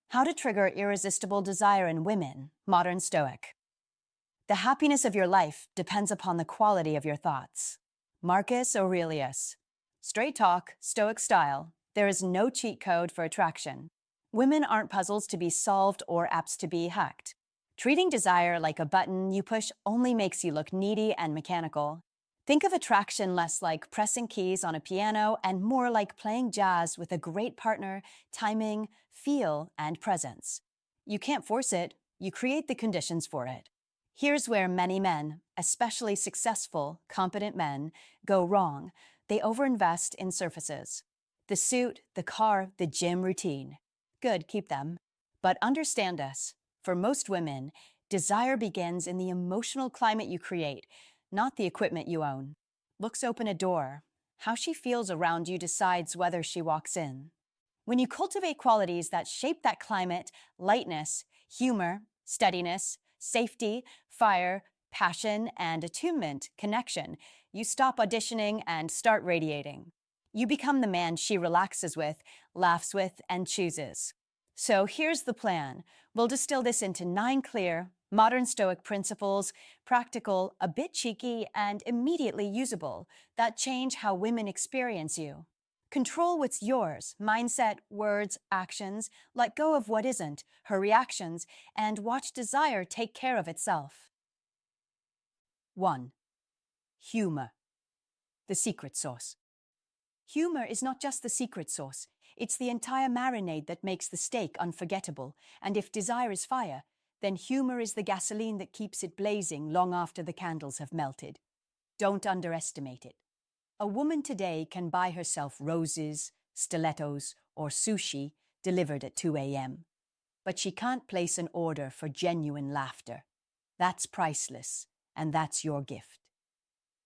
How to trigger irresistible desire in women, modern Stoic. The happiness of your life depends upon the quality of your thoughts. Marcus Aurelius. Straight talk, Stoic style. There is no cheat code for attraction. Women aren't puzzles to be solved or apps to be hacked. Treating desire like a button you push only makes you look needy and mechanical. Think of attraction less like pressing keys on a piano and more like playing jazz with a great partner, timing, feel, and presence. You can't force it, you create the conditions for it. Here's where many men, especially successful, competent men, go wrong. They overinvest in surfaces. The suit, the car, the gym routine. Good, keep them. But understand this. For most women, desire begins in the emotional climate you create, not the equipment you own. Looks open a door. How she feels around you decides whether she walks in. When you cultivate qualities that shape that climate, lightness, humor, steadiness, safety, fire, passion, and attunement, connection, you stop auditioning and start radiating. You become the man she relaxes with, laughs with, and chooses. So here's the plan. We'll distill this into 9 clear, modern Stoic principles, practical, a bit cheeky, and immediately usable, that change how women experience you. Control what's yours, mindset, words, actions, let go of what isn't, her reactions, and watch desire take care of itself. 1. Humor. The secret sauce. Humor is not just the secret sauce, it's the entire marinade that makes the steak unforgettable, and if desire is fire, then humor is the gasoline that keeps it blazing long after the candles have melted. Don't underestimate it. A woman today can buy herself roses, stilettos, or sushi delivered at 2 a.m. But she can't place an order for genuine laughter. That's priceless, and that's your gift.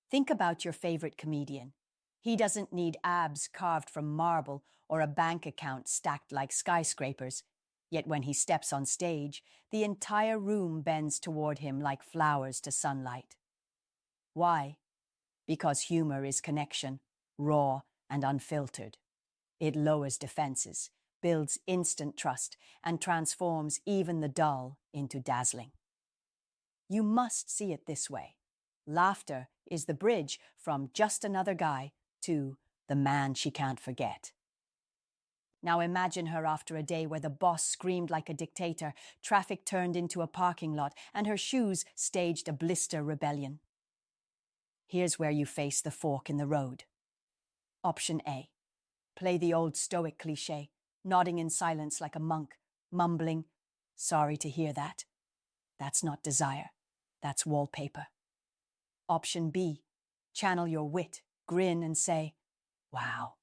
Think about your favorite comedian. He doesn't need abs carved from marble or a bank account stacked like skyscrapers. Yet when he steps on stage, the entire room bends toward him like flowers to sunlight. Why? Because humor is connection, raw and unfiltered. It lowers defenses, builds instant trust, and transforms even the dull into dazzling. You must see it this way. Laughter is the bridge from just another guy to the man she can't forget. Now imagine her after a day where the boss screamed like a dictator, traffic turned into a parking lot, and her shoes staged a blister rebellion. Here's where you face the fork in the road. Option A. Play the old Stoic cliché, nodding in silence like a monk, mumbling, "Sorry to hear that. That's not desire. That's wallpaper." Option B. Channel your wit, grin and say, "Wow,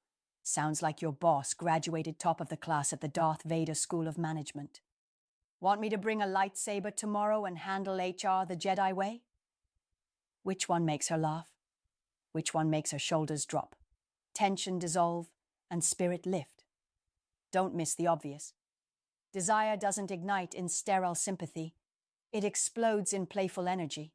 sounds like your boss graduated top of the class at the Darth Vader School of Management. Want me to bring a lightsaber tomorrow and handle HR the Jedi way?" Which one makes her laugh? Which one makes her shoulders drop, tension dissolve, and spirit lift? Don't miss the obvious. Desire doesn't ignite in sterile sympathy. It explodes in playful energy.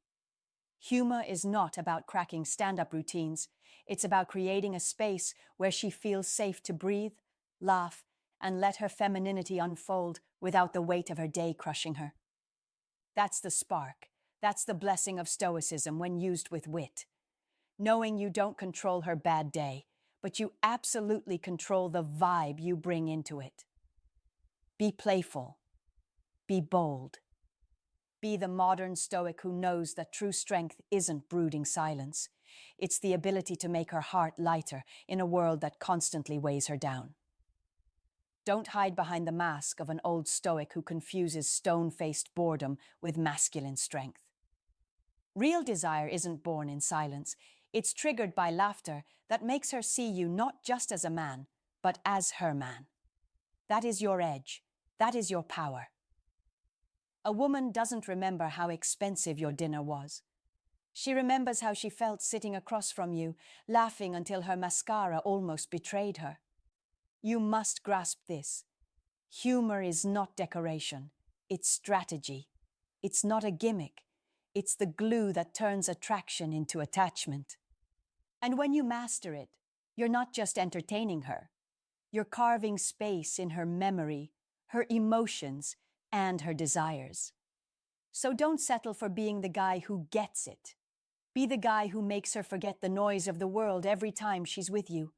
Humor is not about cracking stand-up routines. It's about creating a space where she feels safe to breathe, laugh, and let her femininity unfold without the weight of her day crushing her. That's the spark. That's the blessing of Stoicism when used with wit. Knowing you don't control her bad day, but you absolutely control the vibe you bring into it. Be playful. Be bold. Be the modern Stoic who knows that true strength isn't brooding silence. It's the ability to make her heart lighter in a world that constantly weighs her down. Don't hide behind the mask of an old Stoic who confuses stone-faced boredom with masculine strength. Real desire isn't born in silence. It's triggered by laughter that makes her see you not just as a man, but as her man. That is your edge. That is your power. A woman doesn't remember how expensive your dinner was. She remembers how she felt sitting across from you, laughing until her mascara almost betrayed her. You must grasp this. Humor is not decoration. It's strategy. It's not a gimmick. It's the glue that turns attraction into attachment. And when you master it, you're not just entertaining her. You're carving space in her memory, her emotions, and her desires. So don't settle for being the guy who gets it. Be the guy who makes her forget the noise of the world every time she's with you.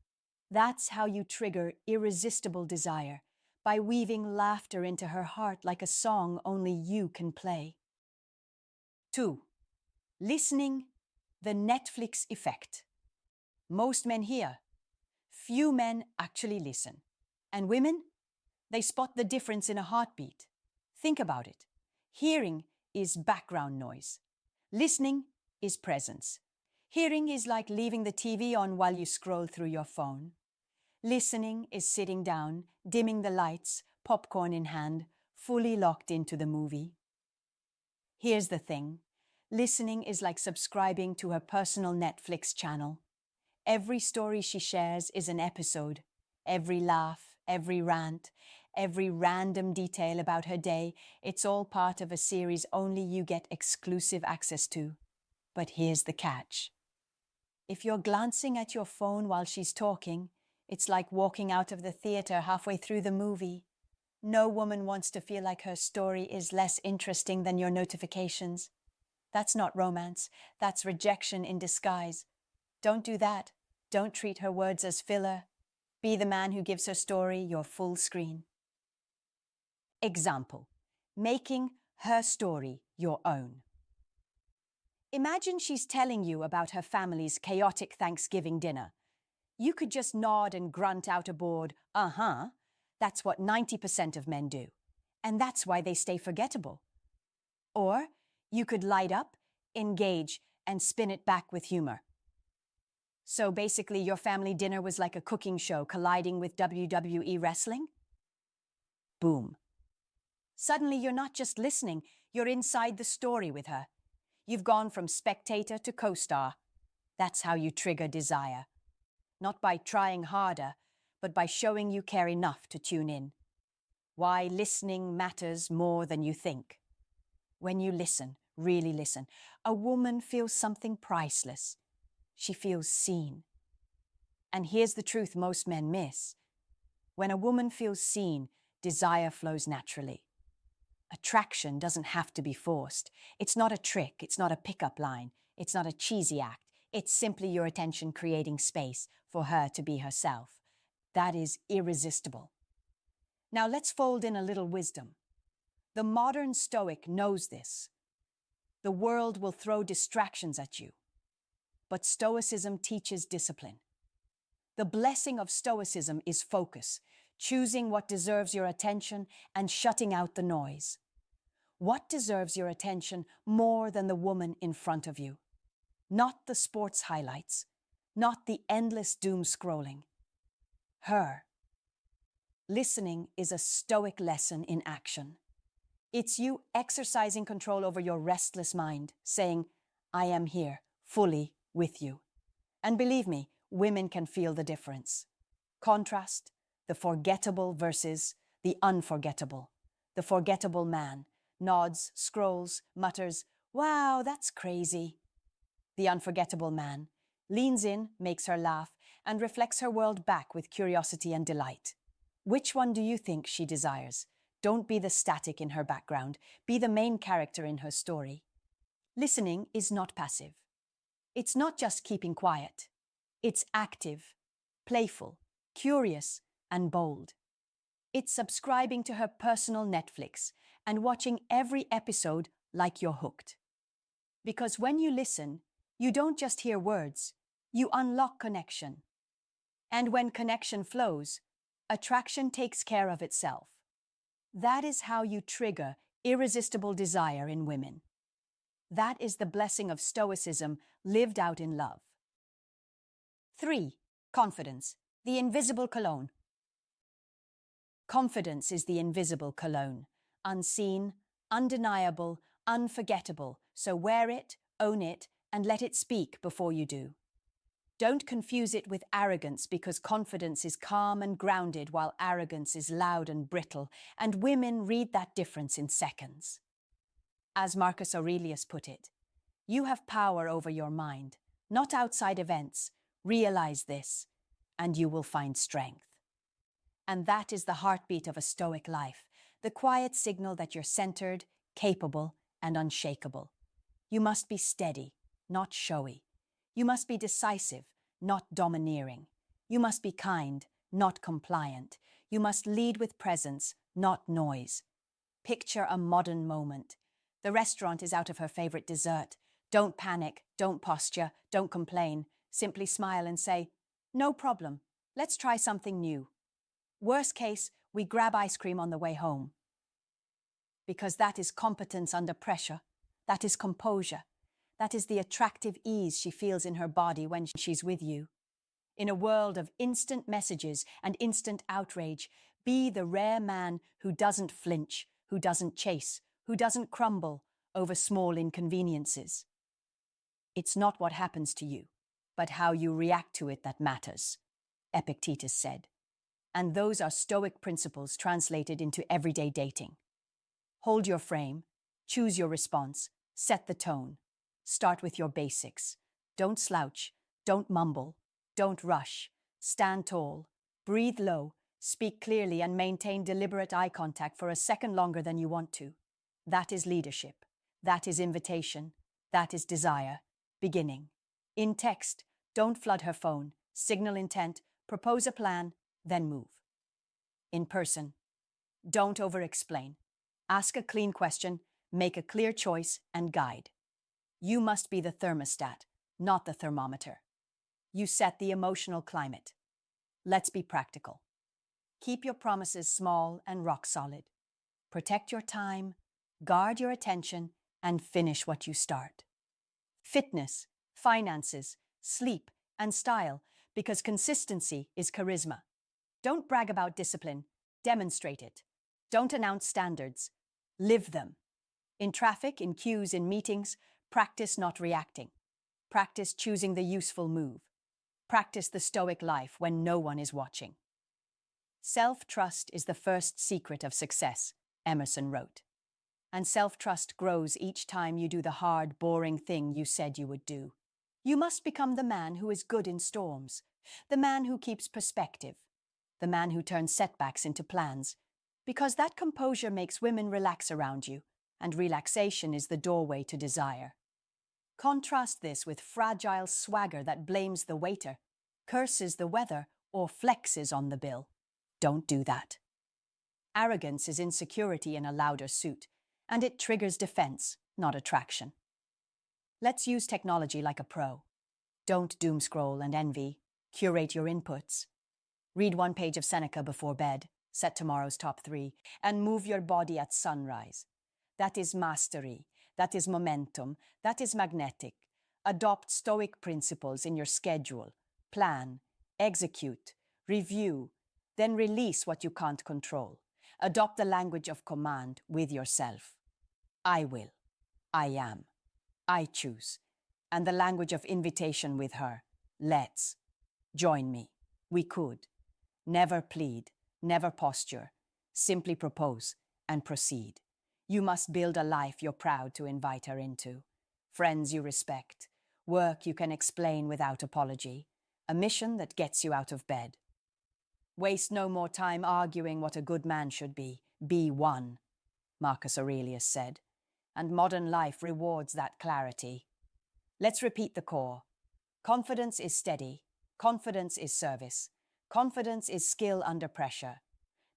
That's how you trigger irresistible desire, by weaving laughter into her heart like a song only you can play. 2. Listening, the Netflix effect. Most men hear. Few men actually listen. And women? They spot the difference in a heartbeat. Think about it. Hearing is background noise. Listening is presence. Hearing is like leaving the TV on while you scroll through your phone. Listening is sitting down, dimming the lights, popcorn in hand, fully locked into the movie. Here's the thing. Listening is like subscribing to her personal Netflix channel. Every story she shares is an episode. Every laugh, every rant, every random detail about her day, it's all part of a series only you get exclusive access to. But here's the catch. If you're glancing at your phone while she's talking, it's like walking out of the theater halfway through the movie. No woman wants to feel like her story is less interesting than your notifications. That's not romance. That's rejection in disguise. Don't do that. Don't treat her words as filler. Be the man who gives her story your full screen. Example: making her story your own. Imagine she's telling you about her family's chaotic Thanksgiving dinner. You could just nod and grunt out a bored, uh-huh. That's what 90% of men do. And that's why they stay forgettable. Or you could light up, engage, and spin it back with humor. So basically, your family dinner was like a cooking show colliding with WWE wrestling? Boom. Suddenly, you're not just listening, you're inside the story with her. You've gone from spectator to co-star. That's how you trigger desire. Not by trying harder, but by showing you care enough to tune in. Why listening matters more than you think. When you listen, really listen, a woman feels something priceless. She feels seen. And here's the truth most men miss. When a woman feels seen, desire flows naturally. Attraction doesn't have to be forced. It's not a trick, it's not a pickup line, it's not a cheesy act. It's simply your attention creating space for her to be herself. That is irresistible. Now let's fold in a little wisdom. The modern Stoic knows this. The world will throw distractions at you. But Stoicism teaches discipline. The blessing of Stoicism is focus, choosing what deserves your attention and shutting out the noise. What deserves your attention more than the woman in front of you? Not the sports highlights, not the endless doom scrolling. Her. Listening is a Stoic lesson in action. It's you exercising control over your restless mind, saying, I am here, fully with you. And believe me, women can feel the difference. Contrast, the forgettable versus the unforgettable. The forgettable man nods, scrolls, mutters, wow, that's crazy. The unforgettable man leans in, makes her laugh, and reflects her world back with curiosity and delight. Which one do you think she desires? Don't be the static in her background. Be the main character in her story. Listening is not passive. It's not just keeping quiet. It's active, playful, curious, and bold. It's subscribing to her personal Netflix and watching every episode like you're hooked. Because when you listen, you don't just hear words, you unlock connection. And when connection flows, attraction takes care of itself. That is how you trigger irresistible desire in women. That is the blessing of Stoicism lived out in love. 3. Confidence, the invisible cologne. Confidence is the invisible cologne, unseen, undeniable, unforgettable, so wear it, own it, and let it speak before you do. Don't confuse it with arrogance, because confidence is calm and grounded while arrogance is loud and brittle, and women read that difference in seconds. As Marcus Aurelius put it, you have power over your mind, not outside events. Realize this, and you will find strength. And that is the heartbeat of a Stoic life, the quiet signal that you're centered, capable, and unshakable. You must be steady, not showy. You must be decisive, not domineering. You must be kind, not compliant. You must lead with presence, not noise. Picture a modern moment. The restaurant is out of her favorite dessert. Don't panic, don't posture, don't complain. Simply smile and say, "No problem. Let's try something new." Worst case, we grab ice cream on the way home. Because that is competence under pressure. That is composure. That is the attractive ease she feels in her body when she's with you. In a world of instant messages and instant outrage, be the rare man who doesn't flinch, who doesn't chase, who doesn't crumble over small inconveniences. It's not what happens to you, but how you react to it that matters, Epictetus said. And those are Stoic principles translated into everyday dating. Hold your frame, choose your response, set the tone. Start with your basics. Don't slouch, don't mumble, don't rush. Stand tall, breathe low, speak clearly, and maintain deliberate eye contact for a second longer than you want to. That is leadership. That is invitation. That is desire. Beginning. In text, don't flood her phone. Signal intent, propose a plan, then move. In person, don't over-explain. Ask a clean question, make a clear choice, and guide. You must be the thermostat, not the thermometer. You set the emotional climate. Let's be practical. Keep your promises small and rock solid. Protect your time, guard your attention, and finish what you start. Fitness, finances, sleep, and style, because consistency is charisma. Don't brag about discipline, demonstrate it. Don't announce standards, live them. In traffic, in queues, in meetings, practice not reacting. Practice choosing the useful move. Practice the Stoic life when no one is watching. Self-trust is the first secret of success, Emerson wrote. And self-trust grows each time you do the hard, boring thing you said you would do. You must become the man who is good in storms, the man who keeps perspective, the man who turns setbacks into plans, because that composure makes women relax around you, and relaxation is the doorway to desire. Contrast this with fragile swagger that blames the waiter, curses the weather, or flexes on the bill. Don't do that. Arrogance is insecurity in a louder suit, and it triggers defense, not attraction. Let's use technology like a pro. Don't doom scroll and envy. Curate your inputs. Read one page of Seneca before bed, set tomorrow's top 3, and move your body at sunrise. That is mastery. That is momentum. That is magnetic. Adopt Stoic principles in your schedule. Plan, execute, review, then release what you can't control. Adopt the language of command with yourself. I will. I am. I choose. And the language of invitation with her. Let's. Join me. We could. Never plead. Never posture. Simply propose and proceed. You must build a life you're proud to invite her into. Friends you respect. Work you can explain without apology. A mission that gets you out of bed. Waste no more time arguing what a good man should be. Be one, Marcus Aurelius said. And modern life rewards that clarity. Let's repeat the core. Confidence is steady. Confidence is service. Confidence is skill under pressure.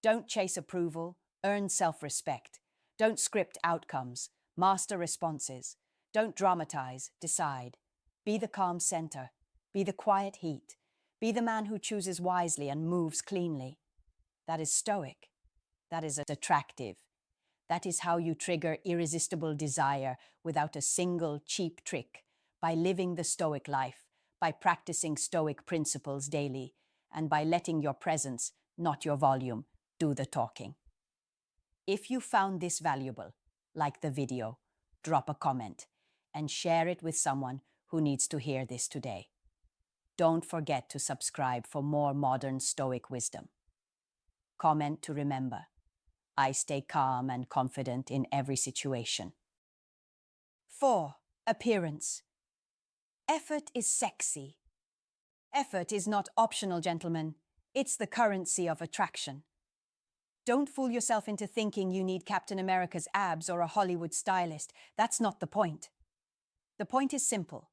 Don't chase approval. Earn self-respect. Don't script outcomes. Master responses. Don't dramatize. Decide. Be the calm center. Be the quiet heat. Be the man who chooses wisely and moves cleanly. That is Stoic. That is attractive. That is how you trigger irresistible desire without a single cheap trick, by living the Stoic life, by practicing Stoic principles daily, and by letting your presence, not your volume, do the talking. If you found this valuable, like the video, drop a comment, and share it with someone who needs to hear this today. Don't forget to subscribe for more modern Stoic wisdom. Comment to remember. I stay calm and confident in every situation. 4. Appearance. Effort is sexy. Effort is not optional, gentlemen. It's the currency of attraction. Don't fool yourself into thinking you need Captain America's abs or a Hollywood stylist. That's not the point. The point is simple.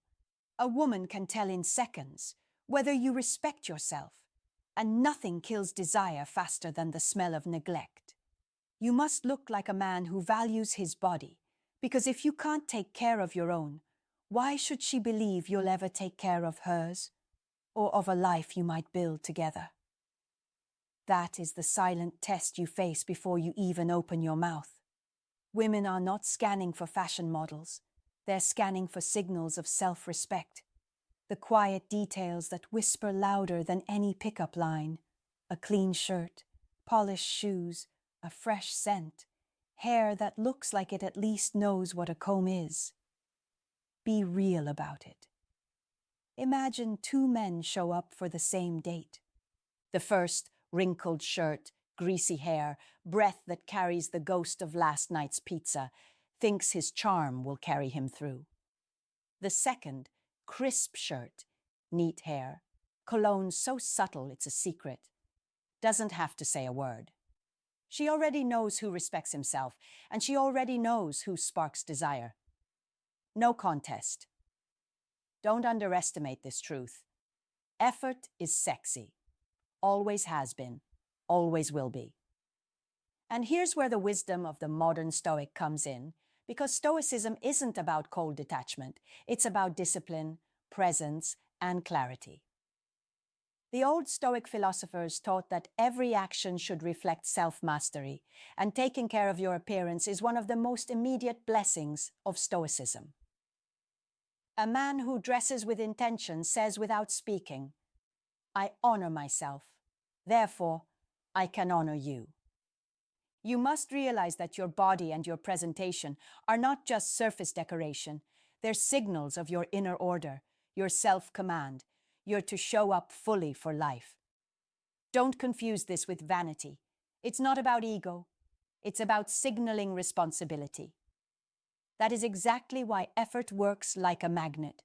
A woman can tell in seconds whether you respect yourself, and nothing kills desire faster than the smell of neglect. You must look like a man who values his body, because if you can't take care of your own, why should she believe you'll ever take care of hers, or of a life you might build together? That is the silent test you face before you even open your mouth. Women are not scanning for fashion models. They're scanning for signals of self-respect. The quiet details that whisper louder than any pickup line. A clean shirt, polished shoes, a fresh scent, hair that looks like it at least knows what a comb is. Be real about it. Imagine two men show up for the same date. The first, wrinkled shirt, greasy hair, breath that carries the ghost of last night's pizza, thinks his charm will carry him through. The second, crisp shirt, neat hair, cologne so subtle it's a secret, doesn't have to say a word. She already knows who respects himself, and she already knows who sparks desire. No contest. Don't underestimate this truth. Effort is sexy. Always has been, always will be. And here's where the wisdom of the modern Stoic comes in, because Stoicism isn't about cold detachment. It's about discipline, presence, and clarity. The old Stoic philosophers taught that every action should reflect self-mastery, and taking care of your appearance is one of the most immediate blessings of Stoicism. A man who dresses with intention says without speaking, "I honor myself, therefore I can honor you." You must realize that your body and your presentation are not just surface decoration. They're signals of your inner order, your self-command. You're to show up fully for life. Don't confuse this with vanity. It's not about ego. It's about signaling responsibility. That is exactly why effort works like a magnet,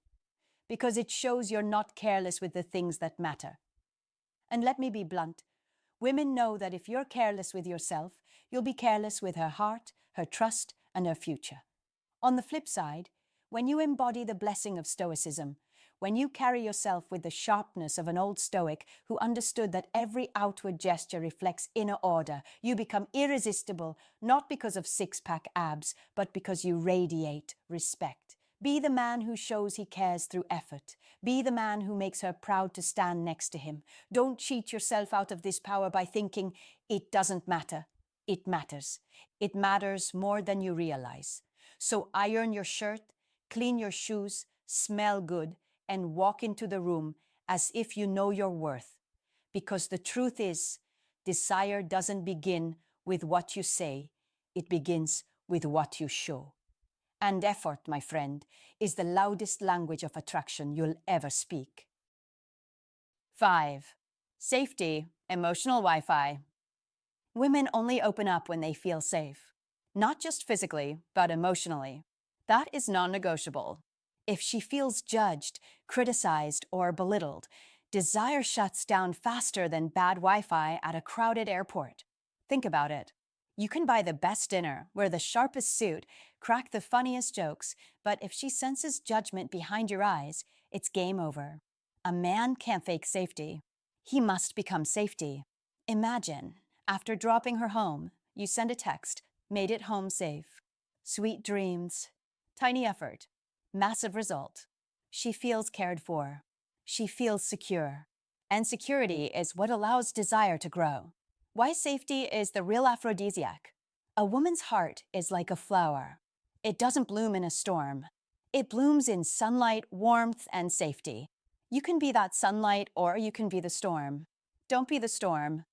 because it shows you're not careless with the things that matter. And let me be blunt. Women know that if you're careless with yourself, you'll be careless with her heart, her trust, and her future. On the flip side, when you embody the blessing of Stoicism, when you carry yourself with the sharpness of an old Stoic who understood that every outward gesture reflects inner order, you become irresistible, not because of six-pack abs, but because you radiate respect. Be the man who shows he cares through effort. Be the man who makes her proud to stand next to him. Don't cheat yourself out of this power by thinking, it doesn't matter. It matters. It matters more than you realize. So iron your shirt, clean your shoes, smell good, and walk into the room as if you know your worth. Because the truth is, desire doesn't begin with what you say, it begins with what you show. And effort, my friend, is the loudest language of attraction you'll ever speak. 5. Safety, emotional Wi-Fi. Women only open up when they feel safe. Not just physically, but emotionally. That is non-negotiable. If she feels judged, criticized, or belittled, desire shuts down faster than bad Wi-Fi at a crowded airport. Think about it. You can buy the best dinner, wear the sharpest suit, crack the funniest jokes, but if she senses judgment behind your eyes, it's game over. A man can't fake safety. He must become safety. Imagine, after dropping her home, you send a text, "Made it home safe." Sweet dreams. Tiny effort. Massive result. She feels cared for. She feels secure. And security is what allows desire to grow. Why safety is the real aphrodisiac. A woman's heart is like a flower. It doesn't bloom in a storm. It blooms in sunlight, warmth, and safety. You can be that sunlight or you can be the storm. Don't be the storm.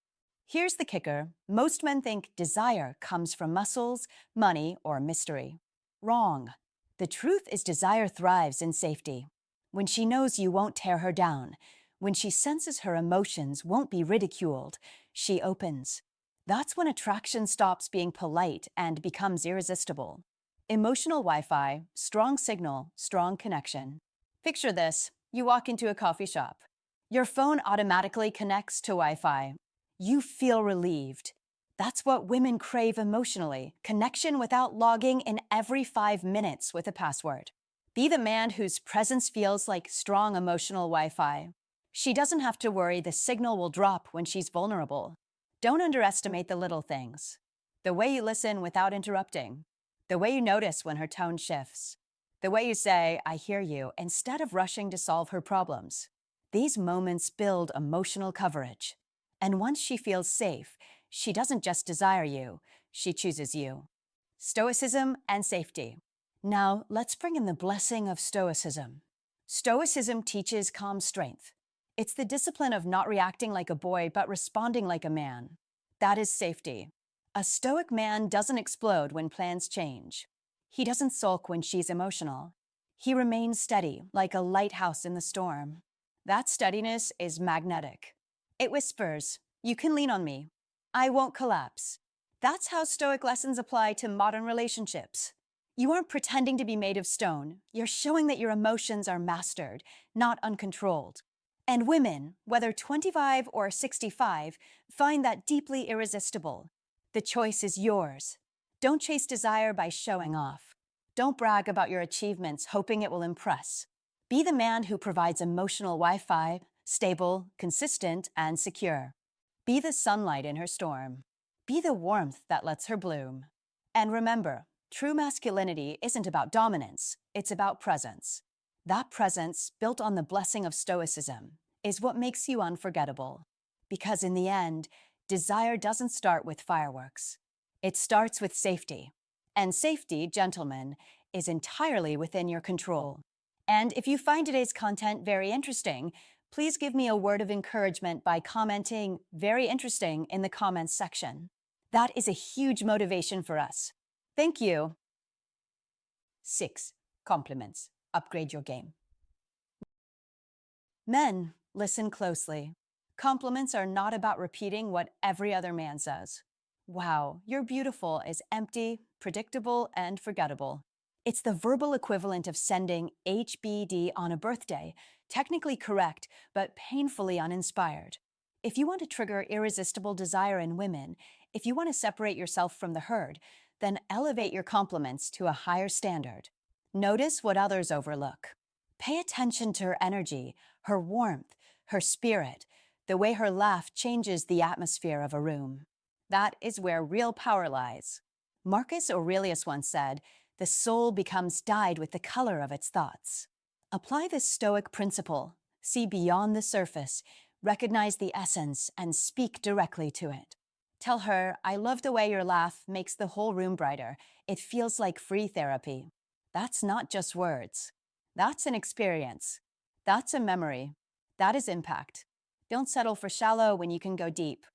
Here's the kicker. Most men think desire comes from muscles, money, or mystery. Wrong. The truth is desire thrives in safety. When she knows you won't tear her down, when she senses her emotions won't be ridiculed, she opens. That's when attraction stops being polite and becomes irresistible. Emotional Wi-Fi, strong signal, strong connection. Picture this. You walk into a coffee shop. Your phone automatically connects to Wi-Fi. You feel relieved. That's what women crave emotionally, connection without logging in every 5 minutes with a password. Be the man whose presence feels like strong emotional Wi-Fi. She doesn't have to worry the signal will drop when she's vulnerable. Don't underestimate the little things. The way you listen without interrupting. The way you notice when her tone shifts. The way you say, I hear you, instead of rushing to solve her problems. These moments build emotional coverage. And once she feels safe, she doesn't just desire you, she chooses you. Stoicism and safety. Now, let's bring in the blessing of Stoicism. Stoicism teaches calm strength. It's the discipline of not reacting like a boy, but responding like a man. That is safety. A Stoic man doesn't explode when plans change. He doesn't sulk when she's emotional. He remains steady, like a lighthouse in the storm. That steadiness is magnetic. It whispers, you can lean on me. I won't collapse. That's how Stoic lessons apply to modern relationships. You aren't pretending to be made of stone. You're showing that your emotions are mastered, not uncontrolled. And women, whether 25 or 65, find that deeply irresistible. The choice is yours. Don't chase desire by showing off. Don't brag about your achievements hoping it will impress. Be the man who provides emotional Wi-Fi, stable, consistent, and secure. Be the sunlight in her storm. Be the warmth that lets her bloom. And remember, true masculinity isn't about dominance, it's about presence. That presence, built on the blessing of Stoicism, is what makes you unforgettable. Because in the end, desire doesn't start with fireworks. It starts with safety. And safety, gentlemen, is entirely within your control. And if you find today's content very interesting, please give me a word of encouragement by commenting "very interesting" in the comments section. That is a huge motivation for us. Thank you. 6. Compliments. Upgrade your game. Men, listen closely. Compliments are not about repeating what every other man says. Wow, you're beautiful is empty, predictable, and forgettable. It's the verbal equivalent of sending HBD on a birthday, technically correct, but painfully uninspired. If you want to trigger irresistible desire in women, if you want to separate yourself from the herd, then elevate your compliments to a higher standard. Notice what others overlook. Pay attention to her energy, her warmth, her spirit, the way her laugh changes the atmosphere of a room. That is where real power lies. Marcus Aurelius once said, "The soul becomes dyed with the color of its thoughts." Apply this Stoic principle. See beyond the surface, recognize the essence, and speak directly to it. Tell her, I love the way your laugh makes the whole room brighter. It feels like free therapy. That's not just words. That's an experience. That's a memory. That is impact. Don't settle for shallow when you can go deep.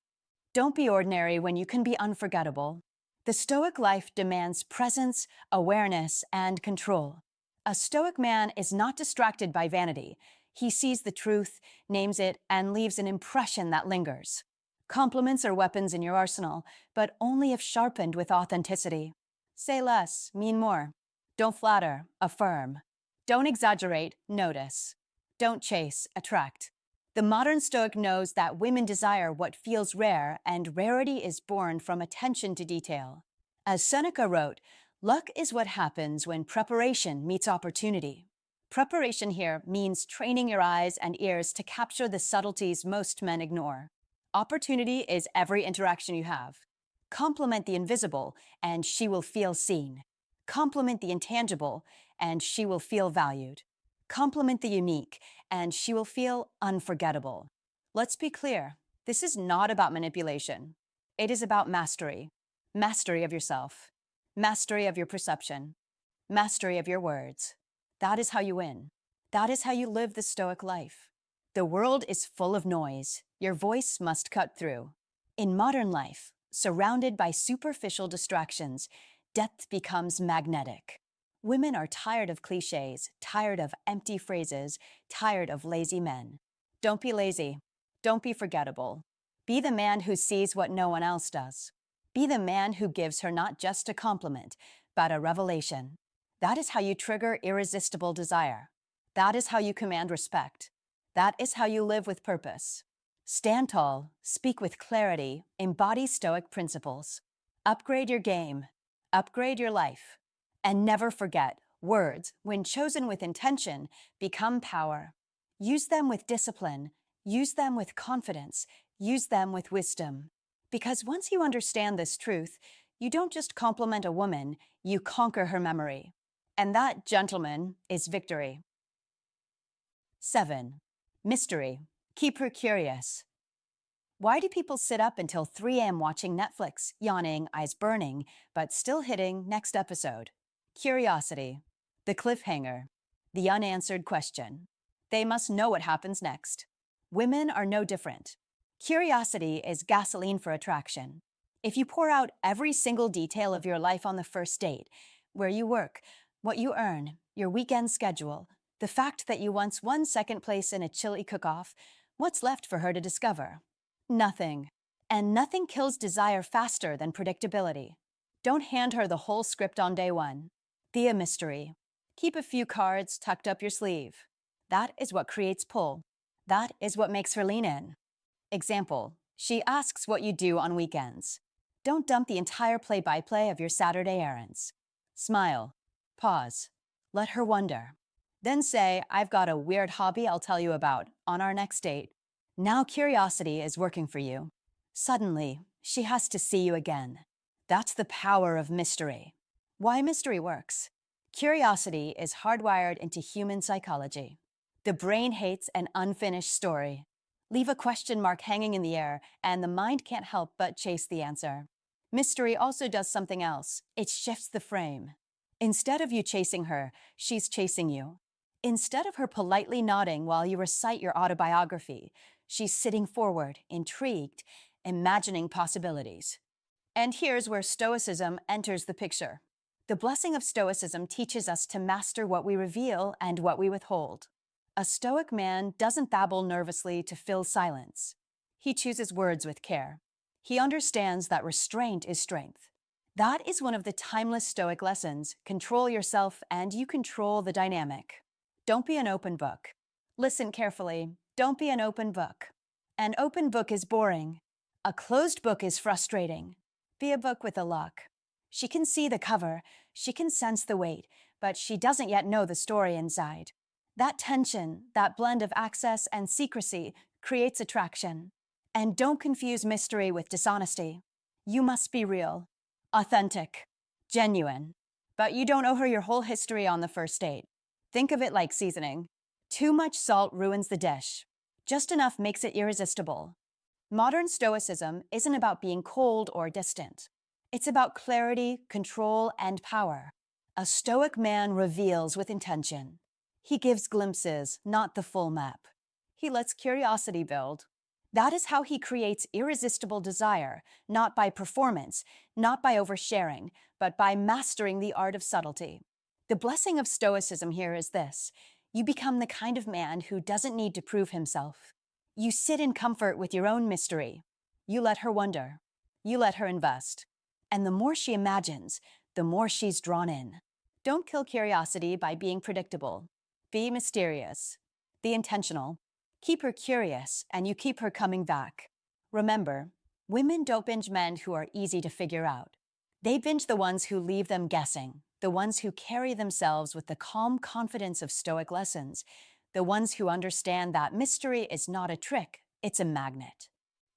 Don't be ordinary when you can be unforgettable. The Stoic life demands presence, awareness, and control. A Stoic man is not distracted by vanity. He sees the truth, names it, and leaves an impression that lingers. Compliments are weapons in your arsenal, but only if sharpened with authenticity. Say less, mean more. Don't flatter, affirm. Don't exaggerate, notice. Don't chase, attract. The modern Stoic knows that women desire what feels rare, and rarity is born from attention to detail. As Seneca wrote, luck is what happens when preparation meets opportunity. Preparation here means training your eyes and ears to capture the subtleties most men ignore. Opportunity is every interaction you have. Compliment the invisible, and she will feel seen. Compliment the intangible, and she will feel valued. Compliment the unique, and she will feel unforgettable. Let's be clear, this is not about manipulation. It is about mastery. Mastery of yourself. Mastery of your perception. Mastery of your words. That is how you win. That is how you live the Stoic life. The world is full of noise. Your voice must cut through. In modern life, surrounded by superficial distractions, depth becomes magnetic. Women are tired of cliches, tired of empty phrases, tired of lazy men. Don't be lazy. Don't be forgettable. Be the man who sees what no one else does. Be the man who gives her not just a compliment, but a revelation. That is how you trigger irresistible desire. That is how you command respect. That is how you live with purpose. Stand tall, speak with clarity, embody Stoic principles. Upgrade your game, upgrade your life. And never forget, words, when chosen with intention, become power. Use them with discipline, use them with confidence, use them with wisdom. Because once you understand this truth, you don't just compliment a woman, you conquer her memory. And that, gentlemen, is victory. 7. Mystery. Keep her curious. Why do people sit up until 3 a.m. watching Netflix, yawning, eyes burning, but still hitting next episode? Curiosity. The cliffhanger. The unanswered question. They must know what happens next. Women are no different. Curiosity is gasoline for attraction. If you pour out every single detail of your life on the first date, where you work, what you earn, your weekend schedule, the fact that you once won second place in a chili cook-off, what's left for her to discover? Nothing. And nothing kills desire faster than predictability. Don't hand her the whole script on day one. Be a mystery. Keep a few cards tucked up your sleeve. That is what creates pull. That is what makes her lean in. Example, she asks what you do on weekends. Don't dump the entire play-by-play of your Saturday errands. Smile. Pause. Let her wonder. Then say, I've got a weird hobby I'll tell you about on our next date. Now curiosity is working for you. Suddenly, she has to see you again. That's the power of mystery. Why mystery works? Curiosity is hardwired into human psychology. The brain hates an unfinished story. Leave a question mark hanging in the air, and the mind can't help but chase the answer. Mystery also does something else. It shifts the frame. Instead of you chasing her, she's chasing you. Instead of her politely nodding while you recite your autobiography, she's sitting forward, intrigued, imagining possibilities. And here's where Stoicism enters the picture. The Blessing of Stoicism teaches us to master what we reveal and what we withhold. A Stoic man doesn't babble nervously to fill silence. He chooses words with care. He understands that restraint is strength. That is one of the timeless Stoic lessons. Control yourself and you control the dynamic. Don't be an open book. Listen carefully. Don't be an open book. An open book is boring. A closed book is frustrating. Be a book with a lock. She can see the cover, she can sense the weight, but she doesn't yet know the story inside. That tension, that blend of access and secrecy, creates attraction. And don't confuse mystery with dishonesty. You must be real, authentic, genuine. But you don't owe her your whole history on the first date. Think of it like seasoning. Too much salt ruins the dish. Just enough makes it irresistible. Modern Stoicism isn't about being cold or distant. It's about clarity, control, and power. A Stoic man reveals with intention. He gives glimpses, not the full map. He lets curiosity build. That is how he creates irresistible desire, not by performance, not by oversharing, but by mastering the art of subtlety. The blessing of Stoicism here is this. You become the kind of man who doesn't need to prove himself. You sit in comfort with your own mystery. You let her wonder. You let her invest. And the more she imagines, the more she's drawn in. Don't kill curiosity by being predictable. Be mysterious. Be intentional. Keep her curious, and you keep her coming back. Remember, women don't binge men who are easy to figure out. They binge the ones who leave them guessing, the ones who carry themselves with the calm confidence of Stoic lessons, the ones who understand that mystery is not a trick, it's a magnet.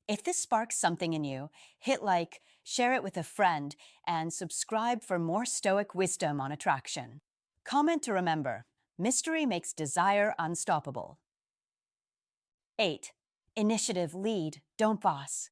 If this sparks something in you, hit like, share it with a friend, and subscribe for more Stoic wisdom on attraction. Comment to remember, mystery makes desire unstoppable. 8. Initiative, lead, don't boss.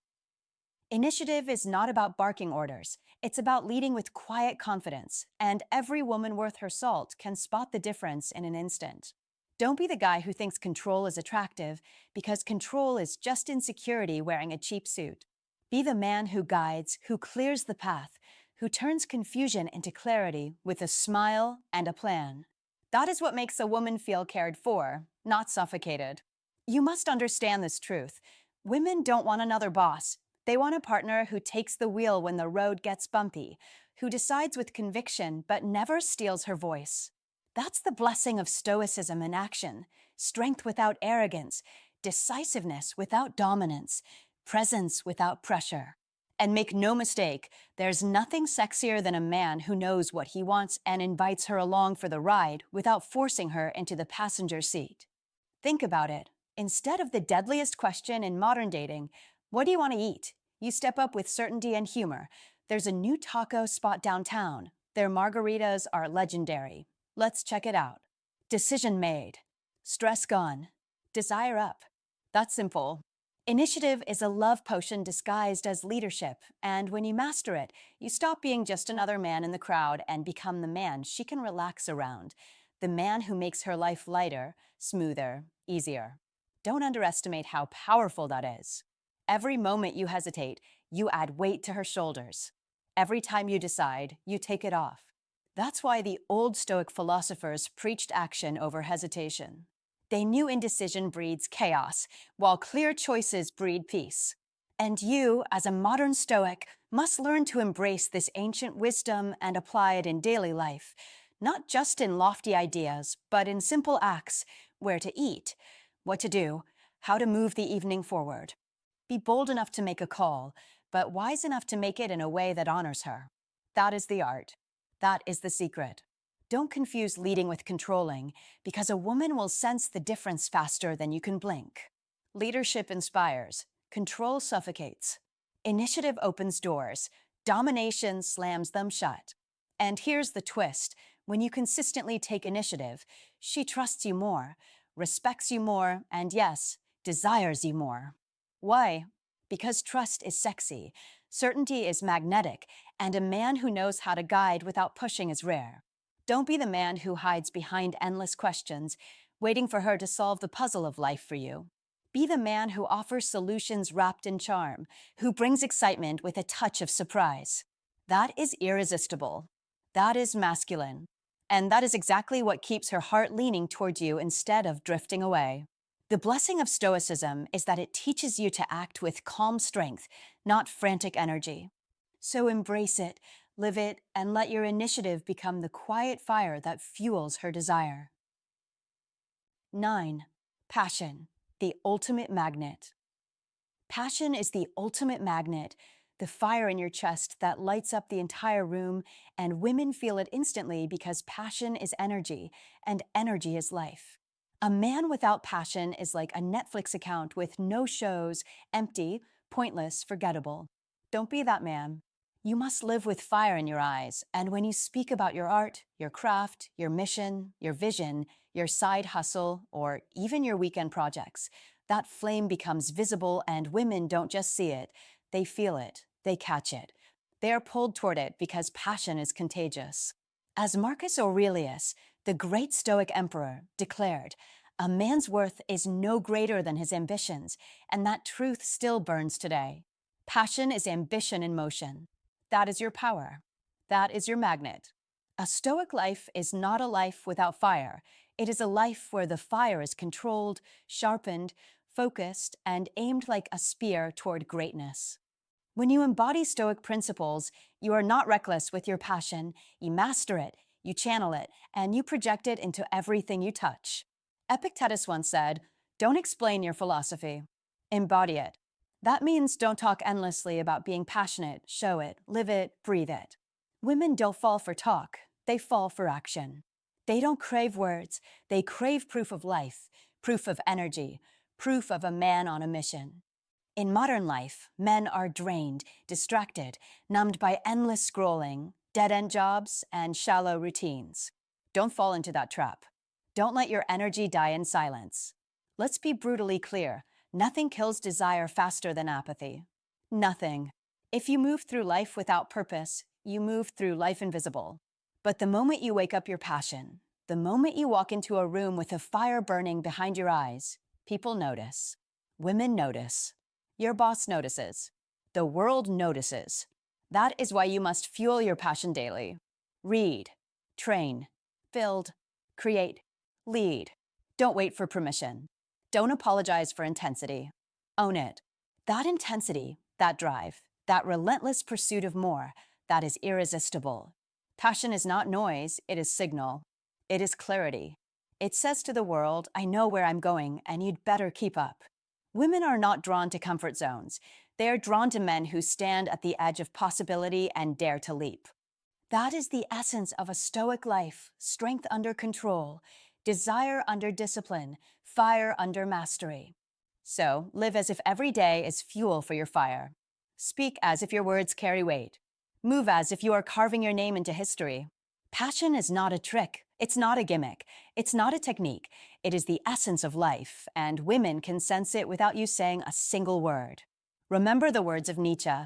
Initiative is not about barking orders. It's about leading with quiet confidence, and every woman worth her salt can spot the difference in an instant. Don't be the guy who thinks control is attractive, because control is just insecurity wearing a cheap suit. Be the man who guides, who clears the path, who turns confusion into clarity with a smile and a plan. That is what makes a woman feel cared for, not suffocated. You must understand this truth. Women don't want another boss. They want a partner who takes the wheel when the road gets bumpy, who decides with conviction but never steals her voice. That's the blessing of Stoicism in action. Strength without arrogance, decisiveness without dominance, presence without pressure. And make no mistake, there's nothing sexier than a man who knows what he wants and invites her along for the ride without forcing her into the passenger seat. Think about it. Instead of the deadliest question in modern dating, what do you want to eat? You step up with certainty and humor. There's a new taco spot downtown. Their margaritas are legendary. Let's check it out. Decision made. Stress gone. Desire up. That's simple. Initiative is a love potion disguised as leadership, and when you master it, you stop being just another man in the crowd and become the man she can relax around, the man who makes her life lighter, smoother, easier. Don't underestimate how powerful that is. Every moment you hesitate, you add weight to her shoulders. Every time you decide, you take it off. That's why the old Stoic philosophers preached action over hesitation. They knew indecision breeds chaos, while clear choices breed peace. And you, as a modern Stoic, must learn to embrace this ancient wisdom and apply it in daily life, not just in lofty ideas, but in simple acts: where to eat, what to do, how to move the evening forward. Be bold enough to make a call, but wise enough to make it in a way that honors her. That is the art. That is the secret. Don't confuse leading with controlling, because a woman will sense the difference faster than you can blink. Leadership inspires. Control suffocates. Initiative opens doors. Domination slams them shut. And here's the twist. When you consistently take initiative, she trusts you more, respects you more, and yes, desires you more. Why? Because trust is sexy, certainty is magnetic, and a man who knows how to guide without pushing is rare. Don't be the man who hides behind endless questions, waiting for her to solve the puzzle of life for you. Be the man who offers solutions wrapped in charm, who brings excitement with a touch of surprise. That is irresistible. That is masculine. And that is exactly what keeps her heart leaning toward you instead of drifting away. The blessing of Stoicism is that it teaches you to act with calm strength, not frantic energy. So embrace it, live it, and let your initiative become the quiet fire that fuels her desire. 9. Passion, the ultimate magnet. Passion is the ultimate magnet, the fire in your chest that lights up the entire room, and women feel it instantly because passion is energy, and energy is life. A man without passion is like a Netflix account with no shows, empty, pointless, forgettable. Don't be that man. You must live with fire in your eyes, and when you speak about your art, your craft, your mission, your vision, your side hustle, or even your weekend projects, that flame becomes visible, and women don't just see it, they feel it, they catch it. They are pulled toward it because passion is contagious. As Marcus Aurelius, the great Stoic emperor, declared, a man's worth is no greater than his ambitions, and that truth still burns today. Passion is ambition in motion. That is your power. That is your magnet. A Stoic life is not a life without fire. It is a life where the fire is controlled, sharpened, focused, and aimed like a spear toward greatness. When you embody Stoic principles, you are not reckless with your passion. You master it, you channel it, and you project it into everything you touch. Epictetus once said, "Don't explain your philosophy. Embody it." That means don't talk endlessly about being passionate, show it, live it, breathe it. Women don't fall for talk, they fall for action. They don't crave words, they crave proof of life, proof of energy, proof of a man on a mission. In modern life, men are drained, distracted, numbed by endless scrolling, dead-end jobs, and shallow routines. Don't fall into that trap. Don't let your energy die in silence. Let's be brutally clear. Nothing kills desire faster than apathy. Nothing. If you move through life without purpose, you move through life invisible. But the moment you wake up your passion, the moment you walk into a room with a fire burning behind your eyes, people notice. Women notice. Your boss notices. The world notices. That is why you must fuel your passion daily. Read, train, build, create, lead. Don't wait for permission. Don't apologize for intensity. Own it. That intensity, that drive, that relentless pursuit of more, that is irresistible. Passion is not noise, it is signal. It is clarity. It says to the world, I know where I'm going, and you'd better keep up. Women are not drawn to comfort zones. They are drawn to men who stand at the edge of possibility and dare to leap. That is the essence of a Stoic life: strength under control, desire under discipline, fire under mastery. So, live as if every day is fuel for your fire. Speak as if your words carry weight. Move as if you are carving your name into history. Passion is not a trick. It's not a gimmick. It's not a technique. It is the essence of life, and women can sense it without you saying a single word. Remember the words of Nietzsche: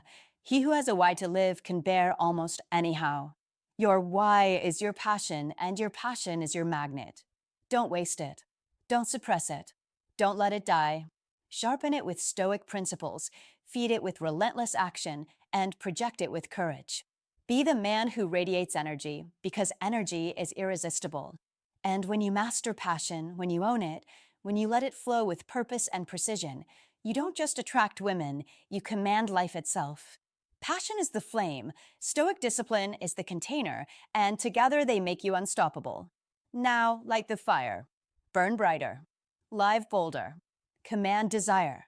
"He who has a why to live can bear almost anyhow." Your why is your passion, and your passion is your magnet. Don't waste it. Don't suppress it. Don't let it die. Sharpen it with Stoic principles, feed it with relentless action, and project it with courage. Be the man who radiates energy, because energy is irresistible. And when you master passion, when you own it, when you let it flow with purpose and precision, you don't just attract women, you command life itself. Passion is the flame, Stoic discipline is the container, and together they make you unstoppable. Now, light the fire. Burn brighter. Live bolder. Command desire.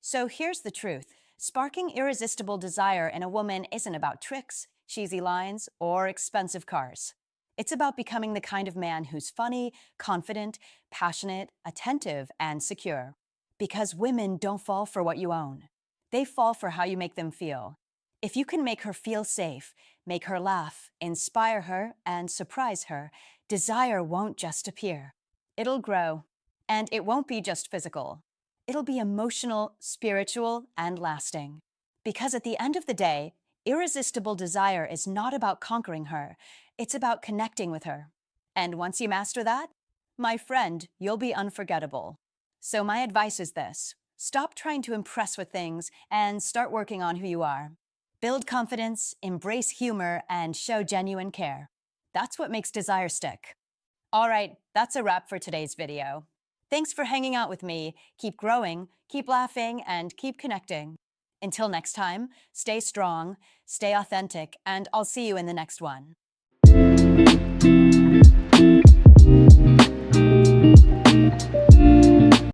So here's the truth. Sparking irresistible desire in a woman isn't about tricks, cheesy lines, or expensive cars. It's about becoming the kind of man who's funny, confident, passionate, attentive, and secure. Because women don't fall for what you own. They fall for how you make them feel. If you can make her feel safe, make her laugh, inspire her, and surprise her, desire won't just appear. It'll grow. And it won't be just physical. It'll be emotional, spiritual, and lasting. Because at the end of the day, irresistible desire is not about conquering her. It's about connecting with her. And once you master that, my friend, you'll be unforgettable. So my advice is this: stop trying to impress with things and start working on who you are. Build confidence, embrace humor, and show genuine care. That's what makes desire stick. All right, that's a wrap for today's video. Thanks for hanging out with me. Keep growing, keep laughing, and keep connecting. Until next time, stay strong, stay authentic, and I'll see you in the next one.